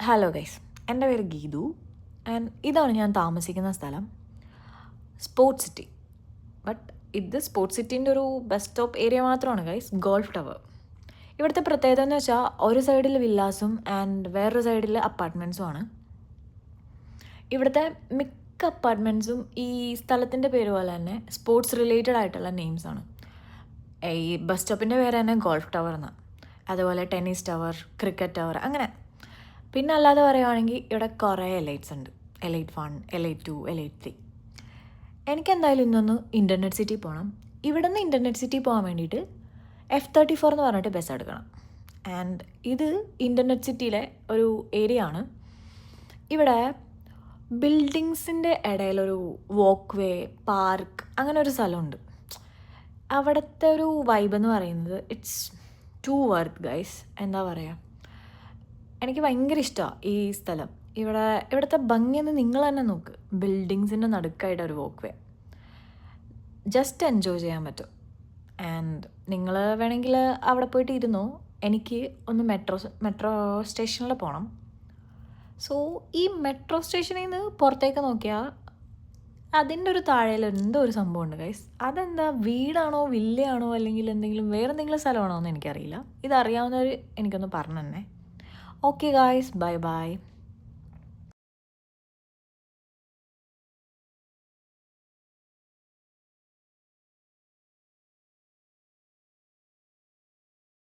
Hello guys, എൻ്റെ പേര് Geethu and ഇതാണ് ഞാൻ താമസിക്കുന്ന സ്ഥലം, സ്പോർട്സ് സിറ്റി. ബട്ട് ഇത് സ്പോർട്സ് സിറ്റീൻ്റെ ഒരു ബസ് സ്റ്റോപ്പ് ഏരിയ മാത്രമാണ് ഗൈസ്, ഗോൾഫ് ടവർ. ഇവിടുത്തെ പ്രത്യേകത എന്ന് വെച്ചാൽ ഒരു സൈഡിൽ വില്ലാസും ആൻഡ് വേറൊരു സൈഡിൽ അപ്പാർട്ട്മെൻറ്റ്സും ആണ്. ഇവിടുത്തെ മിക്ക അപ്പാർട്ട്മെൻറ്റ്സും ഈ സ്ഥലത്തിൻ്റെ പേര് പോലെ തന്നെ സ്പോർട്സ് റിലേറ്റഡ് ആയിട്ടുള്ള നെയിംസാണ്. ഈ ബസ് സ്റ്റോപ്പിൻ്റെ പേര് തന്നെ ഗോൾഫ് ടവർ എന്നാണ്. അതുപോലെ ടെന്നീസ് ടവർ, ക്രിക്കറ്റ് ടവർ, അങ്ങനെ. പിന്നെ അല്ലാതെ പറയുകയാണെങ്കിൽ ഇവിടെ കുറേ എലൈറ്റ്സ് ഉണ്ട്. Elite 1, elite 2, elite 3. എനിക്കെന്തായാലും ഇന്നൊന്ന് ഇൻ്റർനെറ്റ് സിറ്റി പോകണം. ഇവിടെ നിന്ന് ഇൻ്റർനെറ്റ് സിറ്റി പോകാൻ വേണ്ടിയിട്ട് F34 എന്ന് പറഞ്ഞിട്ട് ബസ് എടുക്കണം. ആൻഡ് ഇത് ഇൻ്റർനെറ്റ് സിറ്റിയിലെ ഒരു ഏരിയ ആണ്. ഇവിടെ ബിൽഡിങ്സിൻ്റെ ഇടയിലൊരു വാക്ക് വേ, പാർക്ക്, അങ്ങനെ ഒരു സ്ഥലമുണ്ട്. അവിടുത്തെ ഒരു വൈബ് എന്ന് പറയുന്നത് ഇറ്റ്സ് ടു വർത്ത് ഗൈസ്. എന്താ പറയുക, എനിക്ക് ഭയങ്കര ഇഷ്ടമാണ് ഈ സ്ഥലം. ഇവിടുത്തെ ഭംഗിയൊന്ന് നിങ്ങൾ തന്നെ നോക്ക്. ബിൽഡിങ്സിൻ്റെ നടുക്കായിട്ട് ഒരു വാക്ക് വേ, ജസ്റ്റ് എൻജോയ് ചെയ്യാൻ പറ്റും. ആൻഡ് നിങ്ങൾ വേണമെങ്കിൽ അവിടെ പോയിട്ട് ഇരുന്നോ. എനിക്ക് ഒന്ന് മെട്രോ സ്റ്റേഷനിൽ പോകണം. സോ ഈ മെട്രോ സ്റ്റേഷനിൽ നിന്ന് പുറത്തേക്ക് നോക്കിയാൽ അതിൻ്റെ ഒരു താഴെയിൽ എന്തോ ഒരു സംഭവമുണ്ട് ഗൈസ്. അതെന്താ, വീടാണോ വില്ലയാണോ അല്ലെങ്കിൽ എന്തെങ്കിലും വേറെ എന്തെങ്കിലും സ്ഥലമാണോ എന്ന് എനിക്കറിയില്ല. ഇതറിയാവുന്നവർ എനിക്കൊന്ന് പറഞ്ഞു തന്നെ. Okay guys, bye bye.